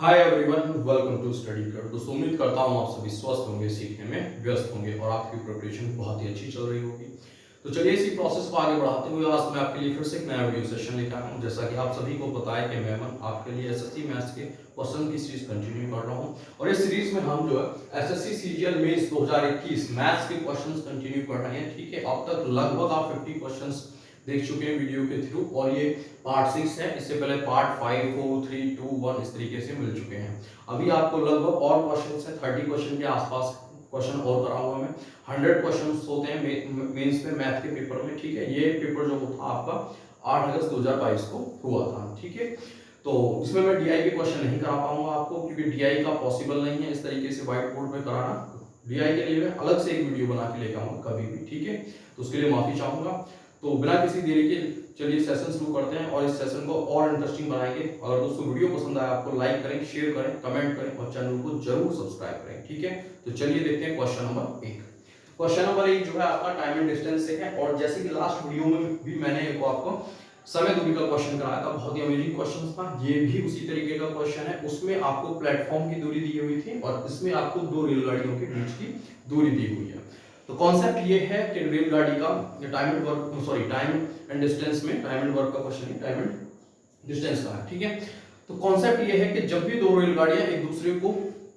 Hi everyone, welcome to study कर। दोस्तों उम्मीद करता हूँ आप सभी स्वस्थ होंगे, सीखने में व्यस्त होंगे और आपकी प्रिपरेशन बहुत ही अच्छी चल रही होगी। तो चलिए इसी प्रोसेस को आगे बढ़ाते हुए आज मैं आपके लिए फिर से एक नया वीडियो सेशन लेकर आया हूँ। जैसा कि आप सभी को पता है कि मैं आपके लिए एसएससी मैथ्स के क्वेश्चन की सीरीज कंटिन्यू कर रहा हूँ और इस सीरीज में हम जो है एसएससी सीजीएल मेंस 2021 मैथ्स के क्वेश्चन कंटिन्यू कर रहे हैं। ठीक है, अब तक लगभग आप 50 क्वेश्चन देख चुके हैं वीडियो के थ्रू और ये पार्ट 6 है। इससे पहले पार्ट 5, 4, 3, 2, 1 इस तरीके से मिल चुके हैं। अभी आपको लगभग और क्वेश्चन है 30 क्वेश्चन के आसपास क्वेश्चन और कराऊंगा मैं। 100 क्वेश्चन होते हैं मेंस में मैथ के पेपर में। ठीक है, ये पेपर जो था आपका 8 अगस्त 2022 को हुआ था। ठीक है, तो इसमें मैं डीआई के क्वेश्चन नहीं करा पाऊंगा आपको क्योंकि डीआई का पॉसिबल नहीं है इस तरीके से व्हाइट बोर्ड में कराना। डीआई के लिए मैं अलग से एक वीडियो बना के लेकर आऊंगा कभी भी। ठीक है, तो उसके लिए माफी चाहूंगा। तो बिना किसी देरी के चलिए सेशन शुरू करते हैं और इस सेशन को और इंटरेस्टिंग बनाएंगे। अगर दोस्तों वीडियो पसंद आया आपको लाइक करें, शेयर करें, कमेंट करें और चैनल को जरूर सब्सक्राइब करें। ठीक है, तो चलिए देखते हैं क्वेश्चन नंबर 1। क्वेश्चन नंबर 1 जो है आपका टाइम एंड डिस्टेंस से है और जैसे कि लास्ट वीडियो में भी मैंने आपको समय दूरी का क्वेश्चन कराया था, बहुत ही अमेजिंग क्वेश्चन था। ये भी उसी तरीके का क्वेश्चन है। उसमें आपको प्लेटफॉर्म की दूरी दी हुई थी और इसमें आपको दो रेलगाड़ियों के बीच की दूरी दी हुई है। तो कॉन्सेप्ट ये है कि रेलगाड़ी का टाइम एंड डिस्टेंस में टाइम एंड वर्क का क्वेश्चन है, टाइम एंड डिस्टेंस का है। ठीक है, तो कॉन्सेप्ट ये है कि जब भी दो रेलगाड़ियां एक दूसरे को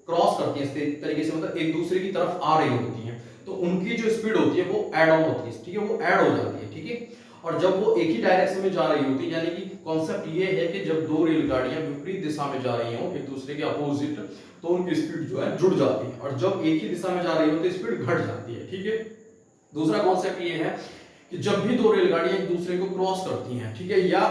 क्रॉस करती हैं इस तरीके से, मतलब एक दूसरे की तरफ आ रही होती हैं, तो उनकी जो स्पीड होती है वो ऐड ऑन होती है। ठीक है, वो ऐड हो जाती है। ठीक है, और जब वो एक ही डायरेक्शन में जा रही होती है, यानी कि कॉन्सेप्ट ये है कि जब दो रेलगाड़ियां विपरीत दिशा में जा रही हो एक दूसरे के अपोजिट, तो उनकी स्पीड जो है जुड़ जाती है और जब एक ही दिशा में जा रही होती है स्पीड घट जाती है। ठीक है, दूसरा कॉन्सेप्ट ये है कि जब भी दो रेलगाड़ियां एक दूसरे को क्रॉस करती हैं, ठीक है, या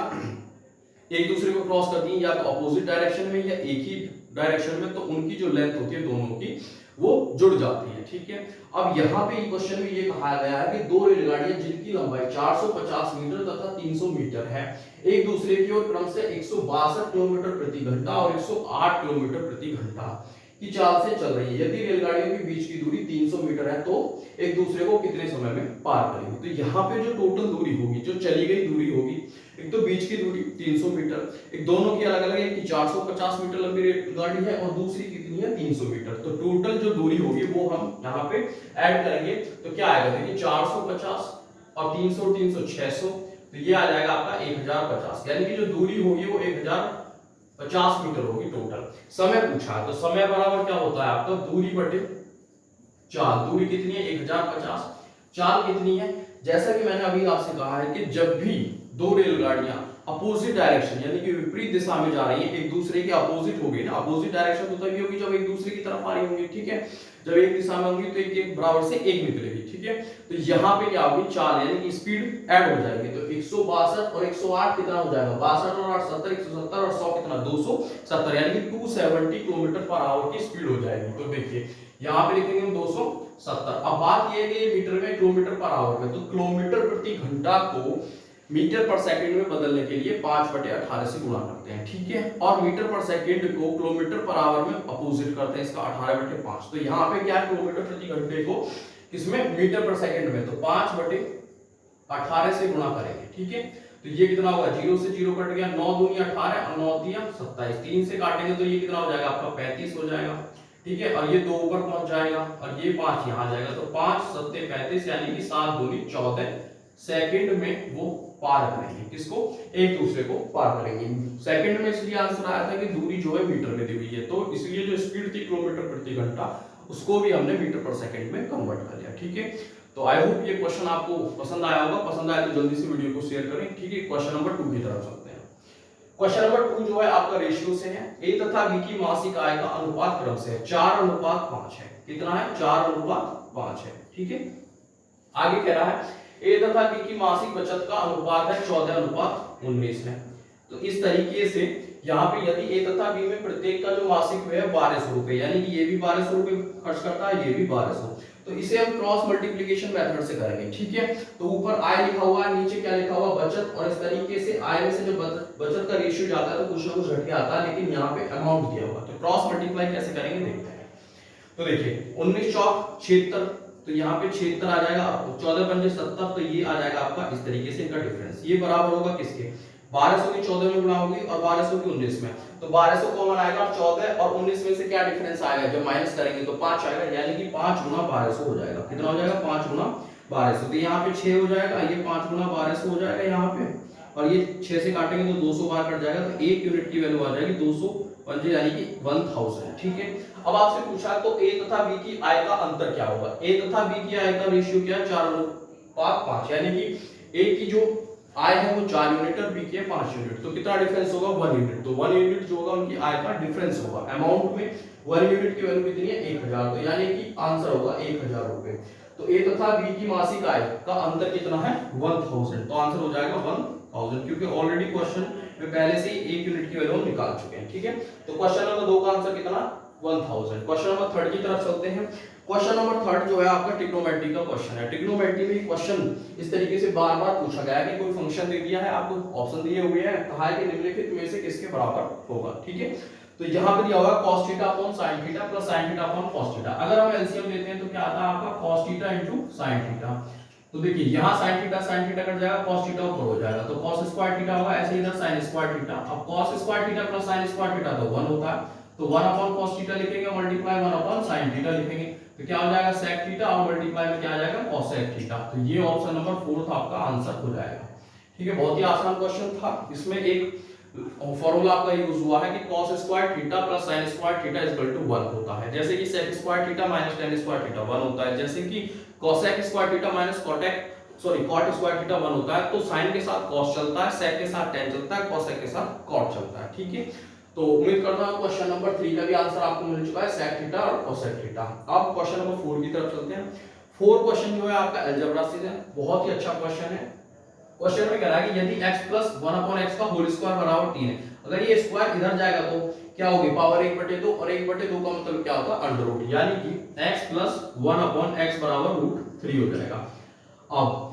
एक दूसरे को क्रॉस करती हैं या तो अपोजिट डायरेक्शन में या एक ही डायरेक्शन में, तो उनकी जो लेंथ होती है दोनों की वो जुड़ जाती है। ठीक है, अब यहाँ पे क्वेश्चन में ये कहा गया है कि दो रेलगाड़ियां जिनकी लंबाई 450 मीटर तथा 300 मीटर है एक दूसरे की ओर क्रम से 162 किलोमीटर प्रति घंटा और 108 किलोमीटर प्रति घंटा की चाल से चल रही है। यदि रेलगाड़ियों के बीच की दूरी 300 मीटर है तो एक दूसरे को कितने समय में पार करेंगे। तो यहाँ पे जो टोटल दूरी होगी, जो चली गई दूरी होगी, एक तो बीच की दूरी 300 मीटर, एक दोनों की अलग अलग है कि 450 मीटर लंबी रेलगाड़ी है और दूसरी कितनी है 300 मीटर। तो टोटल जो दूरी होगी वो हम यहाँ पे ऐड करेंगे तो क्या आएगा, देखिए 450 और 300 300 600, तो ये आ जाएगा आपका 1050, यानी कि जो दूरी होगी वो 1050 मीटर होगी टोटल। समय पूछा है तो समय बराबर क्या होता है आपका दूरी बटे चाल। दूरी कितनी है 1050, चाल कितनी है, जैसा कि मैंने अभी आपसे कहा है कि जब भी दो रेलगाड़ियां अपोजिट डायरेक्शन यानी कि विपरीत दिशा में जा रही हैं, एक दूसरे के अपोजिट होगी ना, अपोजिट डायरेक्शन तो तभी होगी जब एक दूसरे की तरफ आ रही होंगी। ठीक है, जब एक दिशा में होंगी तो एक बराबर से एक निकलेगी। ठीक है, तो यहाँ पे क्या होगी, चाल यानी कि स्पीड ऐड हो जाएगी। तो 162 और 108 कितना हो जाएगा, 62 और 8 70, 170 और 100 कितना 270, यानी कि 270 किलोमीटर पर आवर की स्पीड हो जाएगी। तो देखिए यहाँ पे लिखेंगे हम 270। अब बात ये है कि मीटर में किलोमीटर पर आवर में, तो किलोमीटर प्रति घंटा को मीटर पर सेकंड में बदलने के लिए 5/18 से गुणा करते हैं। ठीक है, और मीटर पर सेकंड को किलोमीटर पर आवर में अपोजिट करते हैं, इसका 18/5। तो यहाँ पे क्या किलोमीटर प्रति घंटे को इसमें मीटर पर सेकंड में, तो 5/18 से गुणा करेंगे। ठीक है, तो ये कितना होगा, 0 से 0 कट गया, 9 दूनी 18 और 9 दिया 27, 3 से काटेंगे तो ये कितना हो जाएगा आपका 35 हो जाएगा। ठीक है, और ये 2 ऊपर पहुंच जाएगा और ये 5 यहां जाएगा, तो 5 7 35, यानी कि 7 दूनी 14 सेकंड में वो पार करेंगे। किसको, एक दूसरे को पार करेंगे। सेकंड में इसलिए आंसर आया था कि दूरी जो है मीटर में दी हुई है, तो इसलिए जो स्पीड थी किलोमीटर प्रति घंटा उसको भी हमने मीटर पर सेकंड में कन्वर्ट कर लिया। ठीक है, तो आई होप ये क्वेश्चन आपको पसंद आया होगा। पसंद आया तो जल्दी से वीडियो को शेयर करें। ठीक है, क्वेश्चन नंबर 2 की तरफ चलते हैं। क्वेश्चन नंबर 2 जो है आपका रेशियो से है। ए तथा बी की मासिक आय का अनुपात क्रम से 4:5 है। कितना है, 4:5 है। ठीक है, आगे कह रहा है ए तथा बी की मासिक बचत का अनुपात है 14:19 है। तो इस तरीके से यहाँ पे यदि ए तथा बी में प्रत्येक का जो मासिक व्यय 1200 रुपए, यानी कि ये भी 1200 रुपए खर्च करता है, ये भी 1200, तो इसे हम क्रॉस मल्टीप्लिकेशन मेथड से करेंगे। ठीक है, तो ऊपर आय लिखा हुआ है, नीचे क्या लिखा हुआ बचत, और इस तरीके से आय में से जब बचत का रेशियो जाता है तो कुछ ना कुछ घट के आता है, लेकिन यहाँ पे अमाउंट दिया हुआ, तो क्रॉस मल्टीप्लाई कैसे करेंगे देखते हैं। तो देखिए 19 चौक 76, तो यहाँ पे 76 आ जाएगा, 14 पंजे 70, तो ये आ जाएगा आपका इस तरीके से इनका डिफरेंस। ये बराबर होगा किसके, 1200 की 14 में गुणा होगी और 1200 की 19 में, तो 1200 कॉमन आएगा 14 और 19 में से क्या डिफरेंस आएगा, जब माइनस करेंगे तो 5 आएगा, यानी कि 5 गुना 1200 हो जाएगा। कितना हो जाएगा, 5 गुना 1200। तो यहाँ पे 6 हो जाएगा, ये 5 गुना 1200 हो जाएगा यहाँ पे, और ये 6 से काटेंगे तो 200 बार कट जाएगा, तो 1 यूनिट की वैल्यू आ जाएगी 200 यानी कि 1000। ठीक है, अब आपसे पूछा तो a तथा b की आय का अंतर क्या होगा। a तथा b की आय का रेशियो क्या है, 4:5, यानी कि a की जो आय है वो 4 यूनिट और b की है 5 यूनिट, तो कितना डिफरेंस होगा, 1 यूनिट। तो 1 यूनिट जो होगा उनकी आय का डिफरेंस होगा। अमाउंट में 1 यूनिट की वैल्यू कितनी है, 1000, तो यानी कि आंसर होगा 1000 रुपए। तो a तथा b की मासिक आय का अंतर कितना है, 1000, तो आंसर हो जाएगा 1000, क्योंकि ऑलरेडी क्वेश्चन में पहले से ही 1 यूनिट की वैल्यू हम निकाल चुके हैं। ठीक है, तो क्वेश्चन नंबर 2 का आंसर कितना, 1000। क्वेश्चन नंबर 3 की तरफ चलते हैं। क्वेश्चन नंबर 3 जो है आपका ट्रिग्नोमेट्री का क्वेश्चन है। ट्रिग्नोमेट्री में क्वेश्चन इस तरीके से बार बार पूछा गया है कि कोई फंक्शन दे दिया है, आपको ऑप्शन दिए हुए हैं, कहा है कि निम्नलिखित में से किसके बराबर होगा। ठीक है, तो यहाँ पे दिया होगा cos theta upon sin theta plus sin theta upon cos theta. अगर हम एलसीएम लेते हैं तो क्या आता है आपका cos theta into sin theta. तो देखिए यहाँ sin थीटा कट जाएगा, cos थीटा ऊपर हो जाएगा, तो cos स्क्वायर थीटा होगा, ऐसे इधर sin स्क्वायर थीटा। अब cos square theta plus sin square theta तो 1 होता है, तो 1 अपॉन cos थीटा लिखेंगे, मल्टीप्लाई 1 अपॉन sin थीटा लिखेंगे, तो क्या हो जाएगा sec थीटा, और मल्टीप्लाई में क्या आ जाएगा cos sec थीटा। तो ये ऑप्शन नंबर 4 आपका आंसर हो जाएगा। ठीक है, बहुत ही आसान क्वेश्चन था। इसमें एक फॉर्मूला आपका यूज हुआ है कि cos square theta plus sin square theta equal to 1 होता है, जैसे कि sec square theta minus tan square theta 1 होता है, जैसे कि cosec square theta minus cot square theta 1 होता है। तो sin के साथ cos चलता है, sec के साथ tan चलता है, cosec के साथ cot चलता है। ठीक है, तो उम्मीद करता हूं क्वेश्चन नंबर 3 का भी आंसर आपको मिल चुका है, sec थीटा और cosec थीटा। अब क्वेश्चन नंबर 4 की तरफ चलते हैं। 4 क्वेश्चन जो है आपका अलजेब्रा से है, बहुत ही अच्छा क्वेश्चन है। क्वेश्चन में कह रहा है कि यदि x प्लस 1 अपॉन x का होल स्क्वायर बराबर 3 है, अगर ये स्क्वायर इधर जाएगा तो क्या होगी, पावर 1/2, और 1/2 का मतलब क्या होता है, अंडर रूट, यानी कि x प्लस 1 अपॉन x बराबर √3 हो जाएगा। अब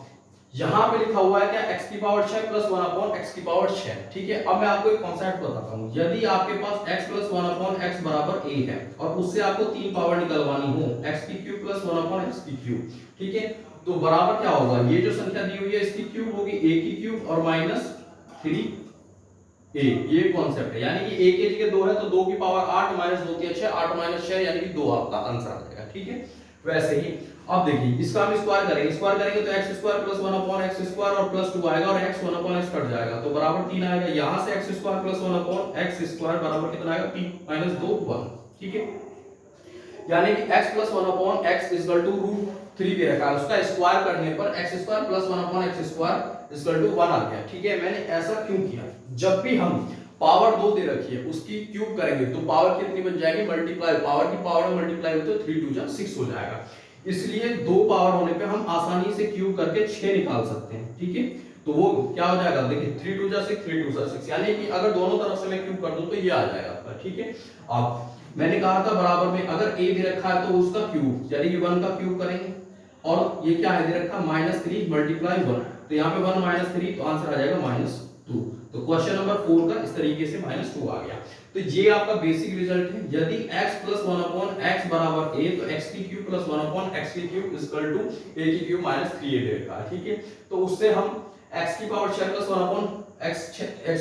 यहां पे लिखा हुआ है क्या, x की पावर 6 प्लस 1 अपॉन x की पावर 6। ठीक है, अब मैं आपको एक कॉन्सेप्ट बताता हूं। यदि आपके पास x प्लस 1 अपॉन x बराबर a है और उससे आपको 3 पावर निकलवानी हो, x की क्यूब प्लस 1 अपॉन x की क्यूब, ठीक है, तो बराबर क्या होगा, ये जो संख्या दी हुई है इसकी क्यूब होगी a की क्यूब और माइनस 3a, ये कॉन्सेप्ट है। यानी कि a की जगह 2 है तो 2 की पावर 8 माइनस 2 की 6, 8 माइनस 6 यानी कि 2 आपका आंसर आ जाएगा। ठीक है, वैसे ही अब देखिए इसका हम स्क्वायर करेंगे तो x square plus 1 upon x square और प्लस 2 आएगा, और x 1 अपॉन x कट जाएगा तो बराबर 3 आएगा। यहां से x square plus 1 upon x square बराबर कितना आएगा, 3 माइनस 2 1। ठीक है, यानी कि x plus 1 upon x equal to √3 दे रखा है, उसका स्क्वायर करने पर x square plus 1 upon x square equal to 1 आ गया। ठीक है, मैंने ऐसा क्यों किया, जब भी हम पावर 2 दे रखी है उसकी क्यूब करेंगे तो पावर कितनी बन जाएगी, मल्टीप्लाई, पावर की पावर में मल्टीप्लाई होते तो 3 2 जा 6 हो जाएगा। इसलिए 2 पावर होने पे हम आसानी से क्यूब करके 6 निकाल सकते हैं। ठीक है, तो वो क्या हो जाएगा, देखिए 3 2 जा 6, 3 2 जा 6, यानी कि अगर दोनों तरफ से मैं क्यूब कर दूं तो ये आ जाएगा आपका। ठीक है, अब मैंने कहा था बराबर में अगर a दे रखा है तो उसका क्यूब, यानी कि 1 का क्यूब करेंगे, और ये क्या है दे रखा -3 मल्टीप्लाई 1, तो यहाँ पे 1 -3 तो आंसर आ जाएगा -2। तो क्वेश्चन नंबर 4 का इस तरीके से -2 आ गया। तो ये आपका बेसिक रिजल्ट है। यदि x प्लस 1 अपॉन x बराबर a, तो x की क्यूब प्लस 1 अपॉन x की क्यूब इक्वल टू a की क्यूब -3a दे रखा है। ठीक है, तो उससे हम x की पावर 6 प्लस 1 अपॉन x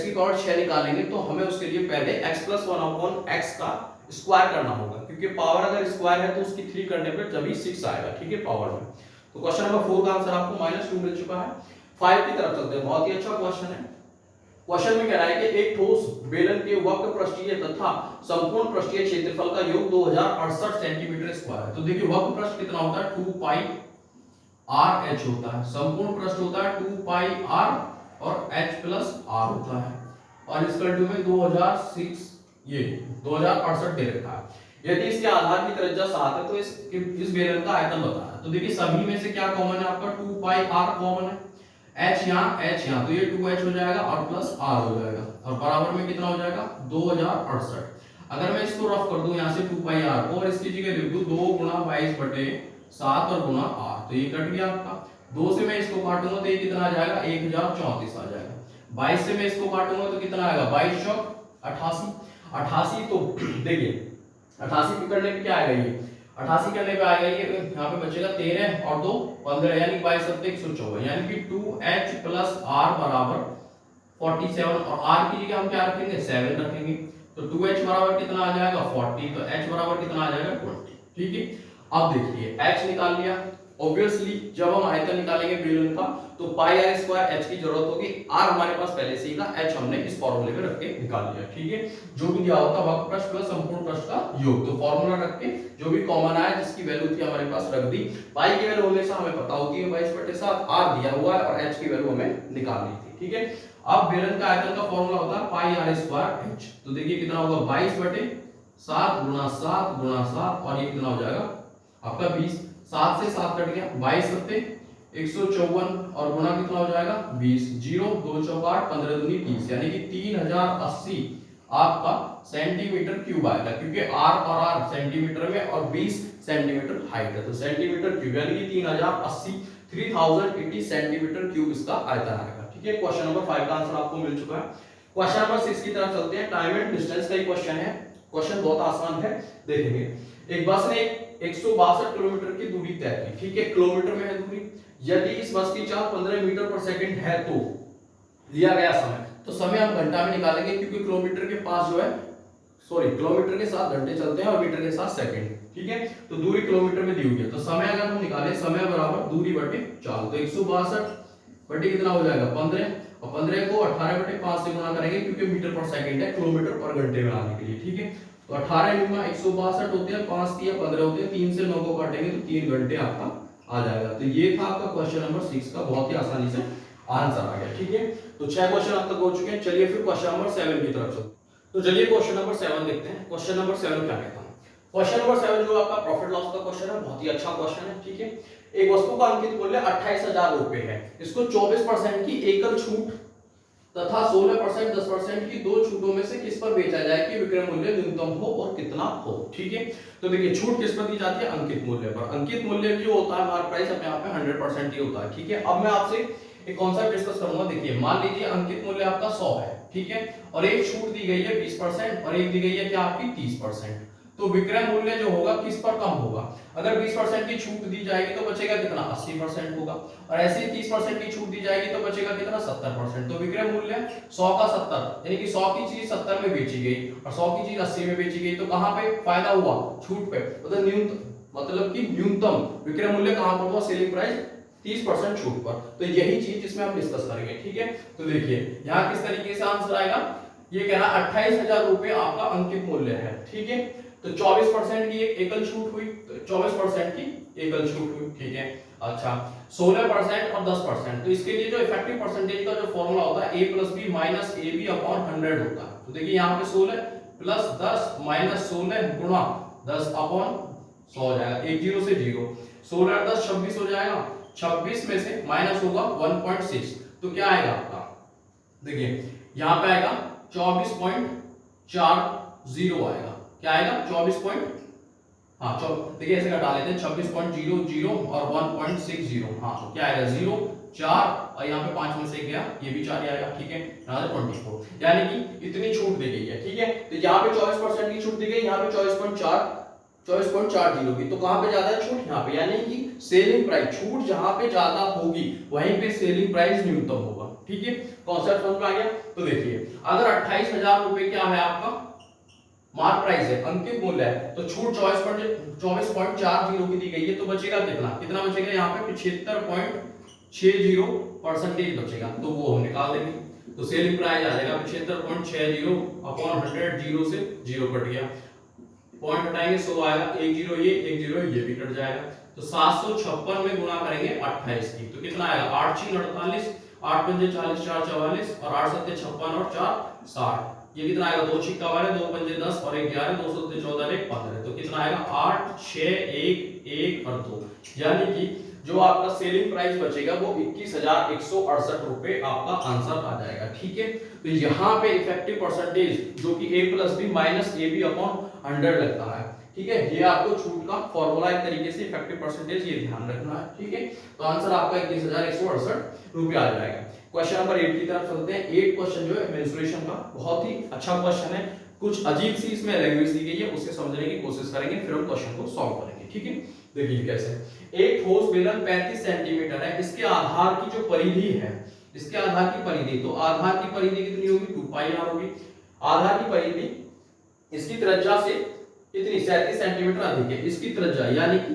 की पावर 6 निकालेंगे, तो हमें उसके लिए पहले x प्लस 1 अपॉन x का स्क्वायर करना होगा, क्योंकि पावर अगर स्क्वायर है तो उसकी 3 करने पर जब ही 6 आएगा। ठीक है, पावर में। तो क्वेश्चन नंबर 4 का आंसर आपको -2 मिल चुका है। 5 की तरफ चलते हैं, बहुत ही अच्छा क्वेश्चन है। क्वेश्चन में कह रहा है कि एक ठोस बेलन के वक्र पृष्ठीय तथा संपूर्ण पृष्ठीय क्षेत्रफल का योग 2068 सेंटीमीटर स्क्वायर है। तो देखिए वक्र पृष्ठ कितना होता है, 2 पाई r h होता है, संपूर्ण पृष्ठ होता है 2 पाई r और h प्लस r होता है, और इसका टू में 2006 ये 2068 दे रखा है। यदि इसके आधार की त्रिज्या 7 है तो इस बेलन का आयतन बताना है। तो देखिए सभी में से क्या कॉमन है आपका, 2 पाई r कॉमन है, h यहाँ तो ये 2h हो जाएगा और प्लस r हो जाएगा, और बराबर में कितना हो जाएगा 2068। अगर मैं इसको रफ कर दूं यहाँ से 2 पाई r को और इसकी जगह लिख दूं 2 गुना 22/7 और गुना r, तो ये कट गया आपका। 2 से मैं इसको काटूंगा तो ये कितना आ जाएगा 1034 आ जाएगा। 22 से मैं इसको काटूंगा तो कितना आएगा 22 चौक 88। तो देखिए 88 करने पे क्या आएगा, ये 88 करने पे आएगा ये यहाँ पे बचेगा 13 और 2 15, यानी 22 × 7 = 154, यानी कि 2h प्लस r बराबर 47 और r की जगह हम क्या रखेंगे 7 रखेंगे। तो 2h बराबर कितना आ जाएगा 40, तो h बराबर कितना आ जाएगा 20। ठीक है, अब देखिए h निकाल लिया। ऑब्वियसली जब हम आयतन निकालेंगे बेलन का तो पाई आर स्क्वायर एच की जरूरत होगी। r हमारे पास पहले से ही था, h हमने इस फॉर्मूले में रख के निकाल लिया। ठीक है, जो भी दिया होता वक्र पृष्ठ प्लस संपूर्ण पृष्ठ का योग, तो फॉर्मूला रख के जो भी कॉमन आया जिसकी वैल्यू थी हमारे पास रख दी। पाई की वैल्यू हमेशा हमें पता होती है 22/7, r दिया हुआ है और h की वैल्यू हमें निकालनी थी। ठीक है, अब बेलन का आयतन का फॉर्मूला होता है पाई आर स्क्वायर एच। तो देखिए कितना होगा 22/7 गुणा 7 गुणा 7 और ये कितना हो जाएगा आपका 20। 7 से 7 कट गया, 22 सत्ते 154 और गुणा कितना हो जाएगा 20। 0 2 चौका 8 15 दूनी 30, यानी कि 3080 आपका सेंटीमीटर क्यूब आएगा, क्योंकि r और r सेंटीमीटर में और 20 सेंटीमीटर हाइट है, तो सेंटीमीटर क्यूब यानी कि 3080 सेंटीमीटर क्यूब इसका आयतन आएगा। ठीक है, क्वेश्चन नंबर 5 का आंसर आपको मिल चुका है। क्वेश्चन नंबर 6 की तरफ चलते हैं। टाइम एंड डिस्टेंस का ही क्वेश्चन है। क्वेश्चन बहुत आसान है, देखेंगे। एक बस ने 162 किलोमीटर की दूरी तय की। ठीक है, किलोमीटर में है दूरी। यदि इस बस की चाल 15 मीटर पर सेकंड है तो दिया गया समय, तो समय हम घंटा में निकालेंगे, क्योंकि किलोमीटर के पास जो है किलोमीटर के साथ घंटे चलते हैं और मीटर के साथ सेकंड। ठीक है, तो दूरी किलोमीटर में दी हुई है, तो समय अगर हम निकालें समय बराबर दूरी बटे चाल, तो 162 बटे कितना हो जाएगा 15, और 15 को 18/5 से गुणा करेंगे, क्योंकि मीटर पर सेकंड है, किलोमीटर पर घंटे में आने के लिए। ठीक है, तो 18 गुणा 162 होते हैं, 5 3 15 होते हैं, 3 से 9 को काटेंगे तो 3 घंटे आपका आ जाएगा। तो ये था आपका क्वेश्चन नंबर 6 का, बहुत ही आसानी से आंसर आ गया। ठीक है, तो 6 क्वेश्चन अब तक हो चुके हैं। चलिए फिर क्वेश्चन नंबर 7 की तरफ चलते हैं। तो चलिए क्वेश्चन नंबर 7 देखते हैं। क्वेश्चन नंबर 7 क्या कहता है? क्वेश्चन नंबर 7 जो आपका प्रॉफिट लॉस का क्वेश्चन है, बहुत ही अच्छा क्वेश्चन है। ठीक है, एक वस्तु का अंकित मूल्य 28,000 रुपए है। इसको 24% की एकल छूट तथा 16% 10% की दो छूटों में से किस पर बेचा जाए कि विक्रय मूल्य न्यूनतम हो और कितना हो। ठीक है, तो देखिए छूट किस पर दी जाती है? अंकित मूल्य पर। अंकित मूल्य जो होता है मार्क प्राइस अपने आप में 100% ही होता है। ठीक है, अब मैं आपसे एक कॉन्सेप्ट डिस्कस करूंगा। देखिए मान लीजिए अंकित मूल्य आपका 100 है, ठीक है, और एक छूट दी गई है 20% और एक दी गई है क्या आपकी 30%, तो विक्रय मूल्य जो होगा किस पर कम होगा? अगर 20% की छूट दी जाएगी तो बचेगा कितना 80% होगा, और ऐसे ही 30% की छूट दी जाएगी तो बचेगा कितना 70%। तो विक्रय मूल्य 100 का 70, यानी कि 100 की चीज 70 में बेची गई और 100 की चीज 80 में बेची गई, तो कहां पे फायदा हुआ? छूट पे। मतलब कि न्यूनतम विक्रय मूल्य कहां पर हुआ? सेलिंग प्राइस 30% छूट पर। तो यही चीज जिसमें हम डिस्कस करेंगे। ठीक है, तो देखिए यहां किस तरीके से आंसर आएगा। ये कह रहा 28,000 रुपए आपका अंकित मूल्य है। ठीक है, तो 24% की एक एकल छूट हुई, तो 24% की एकल छूट हुई। ठीक है, अच्छा 16% और 10%, तो इसके लिए जो इफेक्टिव परसेंटेज का जो फॉर्मूला होता है a + b - ab / 100 होता है। तो देखिए यहाँ पे 16 + 10 - 16 गुणा 10/100 हो जाएगा, 1 0 से 0, 16 और 10 26 हो जाएगा, 26 में से माइनस होगा 1.6, तो क्या आएगा आपका? देखिए यहाँ पे आएगा 24.40 आएगा। क्या आएगा? 24 देखिए ऐसे घटा लेते हैं 26.00 और 1.60। हाँ, तो क्या आएगा 0 4 और यहाँ पे 5 में से गया, ये भी 4 ही आएगा। ठीक है, यहाँ से 24, यानी कि इतनी छूट दी गई है। ठीक है, तो यहाँ पे 24% की छूट दी गई, यहाँ पे 24.40 की, तो कहां पे ज्यादा है छूट? यहाँ पे, यानी कि सेलिंग प्राइस, छूट जहां पे ज्यादा होगी वहीं पे सेलिंग प्राइस न्यूनतम होगा। ठीक है, कॉन्सेप्ट समझ में आ गया? तो देखिए अगर 28,000 रुपए क्या है आपका मार्क प्राइस है, अंकित मूल्य है, तो छूट 24.40 की दी गई है, तो बचेगा कितना बचेगा? यहाँ पे 75.60% बचेगा, तो वो हम निकाल देंगे। तो सेलिंग प्राइस आ जाएगा 75.60/100, 0 से 0 कट गया, पॉइंट हटाएंगे 100 आएगा, 1 0 ये भी कट जाएगा, तो 756 में गुणा करेंगे 28 की, तो कितना आएगा? 8 6 48, 8 पंजे 40, 4 44 और 8 7 56 और 4 60, ये कितना आएगा? 2 6 12, 2 पंजे 10 और 1 11, 2 7 14 1 15, तो कितना आएगा? 8 6 1 1 और 2, यानी कि जो आपका सेलिंग प्राइस बचेगा वो 21,168 रुपए आपका आंसर आ जाएगा। ठीक है, तो यहाँ पे इफेक्टिव परसेंटेज जो कि a + b - ab/100 लगता है। ठीक है, ये आपको छूट का फॉर्मूला एक तरीके से इफेक्टिव परसेंटेज, ये ध्यान रखना है। ठीक है, तो आंसर आपका 21,168 रुपए आ जाएगा। क्वेश्चन नंबर 8 की तरफ चलते हैं। 8 क्वेश्चन जो है मेंस्ट्रुएशन का, बहुत ही अच्छा क्वेश्चन है, कुछ अजीब सी इसमें लैंग्वेज दी गई है, उसे समझने की कोशिश करेंगे, फिर हम क्वेश्चन को सॉल्व करेंगे। ठीक है, देखिए कैसे। एक ठोस बेलन 35 सेंटीमीटर है, इसके आधार की जो परिधि है, इसके आधार की परिधि, तो आधार की परिधि कितनी होगी 2 पाई r होगी। आधार की परिधि इसकी त्रिज्या से कितनी 37 सेंटीमीटर अधिक है, इसकी त्रिज्या यानी कि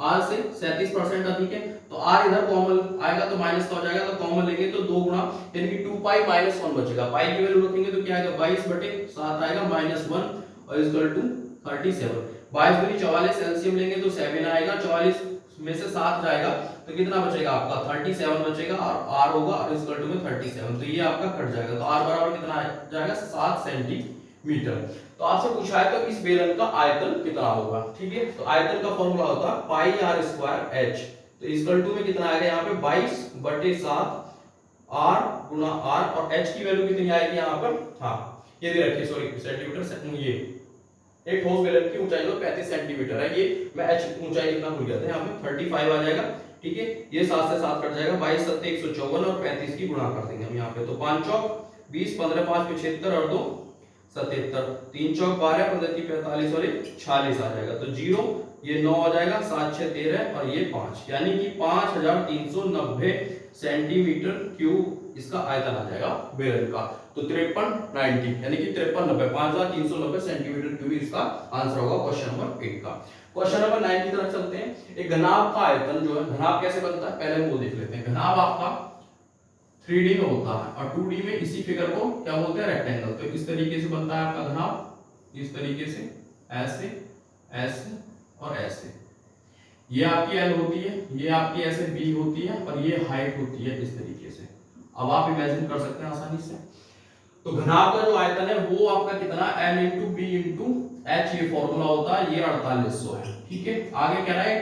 r से 37% अधिक है, तो r इधर कॉमन आएगा तो माइनस का हो जाएगा, तो कॉमन लेंगे तो 2 गुना यानी कि 2 पाई माइनस 1 बचेगा। पाई की वैल्यू रखेंगे तो क्या आएगा 22/7 आएगा माइनस 1 और इक्वल टू 37। 22 दूनी 44, एलसीएम लेंगे तो 7 आएगा, 44 में से 7 जाएगा तो कितना बचेगा आपका 37 बचेगा और r होगा और इक्वल टू में 37, तो ये आपका कट जाएगा, तो r बराबर कितना आ जाएगा 7 सेंटीमीटर। तो आपसे पूछा है तो इस बेलन का आयतन कितना होगा, ठीक है। तो आयतन का फॉर्मूला होता है पाई r स्क्वायर h, तो इक्वल टू में कितना आएगा यहाँ पे 22/7 r गुना r और h की वैल्यू कितनी आएगी यहाँ पर, हाँ ये दे रखिए सॉरी सेंटीमीटर, ये एक ठोस बेलन की ऊंचाई तो 35 सेंटीमीटर है, ये मैं h ऊंचाई कितना भूल गया था, यहाँ पे 35 आ जाएगा, ठीक है। ये 7 से 7 कट जाएगा, 22 7 154 और 35 की गुणा कर देंगे हम यहाँ पे, तो 5 चौक 20, 15 5 75 और 2 77, 3 चौक 12, 15 3 45 और 46 आ जाएगा, तो 0 ये 9 आ जाएगा, 7 6 13 और ये 5, यानी कि 5390 सेंटीमीटर क्यूब इसका आयतन आ जाएगा बेलन का। तो 5390 यानी कि 5390 5390 सेंटीमीटर क्यूब इसका आंसर होगा क्वेश्चन नंबर 8 का। क्वेश्चन नंबर 9 की तरफ चलते हैं। एक घनाभ का आयतन जो है, घनाभ कैसे बनता है पहले हम वो देख लेते हैं। घनाभ आपका 3D में होता है और 2D में इसी फिगर को क्या बोलते हैं रेक्टेंगल, तो इस तरीके से बनता है आपका घनाभ, इस तरीके से ऐसे ऐसे और ऐसे, ये आपकी L होती है, ये आपकी ऐसे B होती है और ये हाइट होती है इस तरीके से। अब आप इमेजिन कर सकते हैं आसानी से, तो घनाभ का जो आयतन है वो आपका कितना L into B into H, ये फॉर्मूला होता है, ये 4800 है, ठीक है। आगे कह रहा है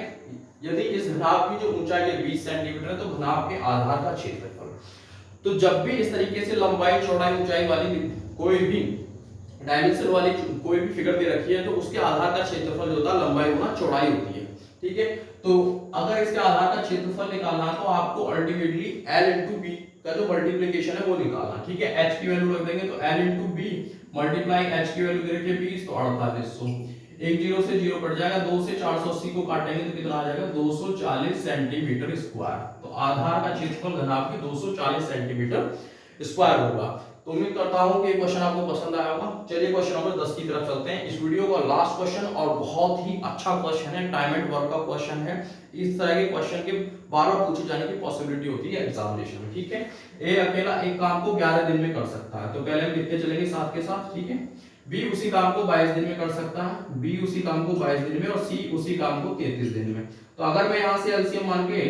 यदि इस घनाभ की जो ऊंचाई है 20 सेंटीमीटर है तो घनाभ के आधार का क्षेत्रफल, तो जब भी इस तरीके से लंबाई चौड़ाई ऊंचाई वाली कोई भी डायमेंशन वाली कोई भी फिगर दे रखी है तो उसके आधार का क्षेत्रफल जो होता है लंबाई गुना चौड़ाई होती है, ठीक है। तो अगर इसके आधार का क्षेत्रफल निकालना है तो आपको अल्टीमेटली L इंटू बी का जो मल्टीप्लिकेशन है वो निकालना, ठीक है। H की वैल्यू रख देंगे तो L into B multiply H की वैल्यू दे रखी है 20 तो 4800, एक 0 से 0 कट जाएगा, 2 से 480 को काटेंगे तो कितना आ जाएगा 240 सेंटीमीटर स्क्वायर। तो आधार का क्षेत्रफल घनाभ की 240 सेंटीमीटर स्क्वायर होगा। तो उम्मीद करता हूं कि क्वेश्चन आपको पसंद आया होगा। चलिए क्वेश्चन नंबर 10 की तरफ चलते हैं। इस वीडियो का लास्ट क्वेश्चन और बहुत ही अच्छा क्वेश्चन है, टाइम एंड वर्क का क्वेश्चन है। इस तरह के क्वेश्चन के बार-बार पूछे जाने की पॉसिबिलिटी होती है एग्जामिनेशन में, ठीक है। ए अकेला एक काम को 11 दिन में कर सकता है, तो पहले हम लिखते चलेंगे साथ के साथ, ठीक है। बी उसी काम को 22 दिन में कर सकता है, बी उसी काम को 22 दिन में और सी उसी काम को 33 दिन में। तो अगर मैं यहाँ से एलसीएम मान के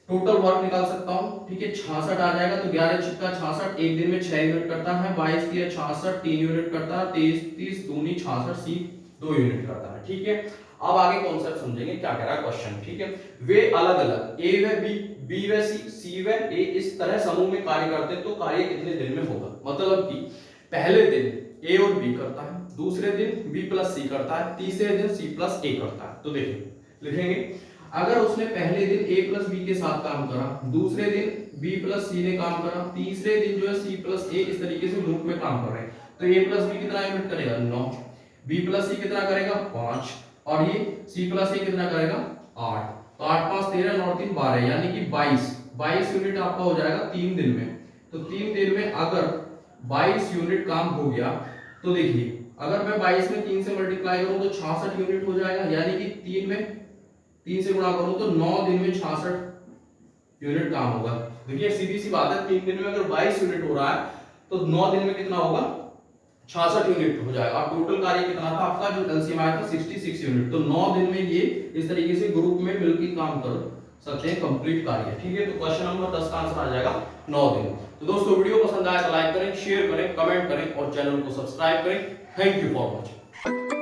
टोटल वर्क निकाल सकता हूँ, ठीक है। 66 आ जाएगा, तो 11 छिक्का 66, एक दिन में 6 यूनिट करता है, 22 तिया 66 3 यूनिट करता है, 23 30 दूनी 66 सी 2 यूनिट करता है, ठीक है। अब आगे कॉन्सेप्ट समझेंगे क्या कह रहा है क्वेश्चन, ठीक है। वे अलग अलग ए व बी, बी व सी व ए इस तरह समूह में कार्य करते तो कार्य कितने दिन में होगा। मतलब कि पहले दिन ए और बी करता है, दूसरे दिन बी प्लस सी करता है, तीसरे दिन सी प्लस ए करता है। तो देखिए लिखेंगे, अगर उसने पहले दिन a प्लस बी के साथ काम करा, दूसरे दिन b प्लस सी ने काम करा, तीसरे दिन जो है c प्लस a, इस तरीके से लूप में काम कर रहे हैं, तो a प्लस बी कितना यूनिट करेगा 9, b प्लस सी कितना करेगा 5 और ये c प्लस a कितना करेगा 8। तो 8 5 13 9 3 12 यानी कि 22 यूनिट आपका हो जाएगा 3 दिन में। तो 3 दिन में अगर 22 यूनिट काम हो गया तो देखिए अगर मैं 22 में 3 से मल्टीप्लाई करूं तो 66 यूनिट हो जाएगा, यानी कि 3 से गुणा करूं तो 9 दिन में 66 यूनिट काम होगा। देखिए सीधी सी बात है, 3 दिन में अगर 22 यूनिट हो रहा है तो 9 दिन में कितना होगा 66 यूनिट हो जाएगा। और टोटल कार्य कितना था आपका जो एलसीएम आया था 66 यूनिट। तो 9 दिन में ये इस तरीके से ग्रुप में मिलकर काम कर सकते हैं कंप्लीट कार्य, ठीक है। तो क्वेश्चन नंबर 10 का आंसर आ जाएगा 9 दिन। तो दोस्तों वीडियो पसंद आया तो लाइक करें, शेयर करें, कमेंट करें और चैनल को सब्सक्राइब करें। Thank you for watching.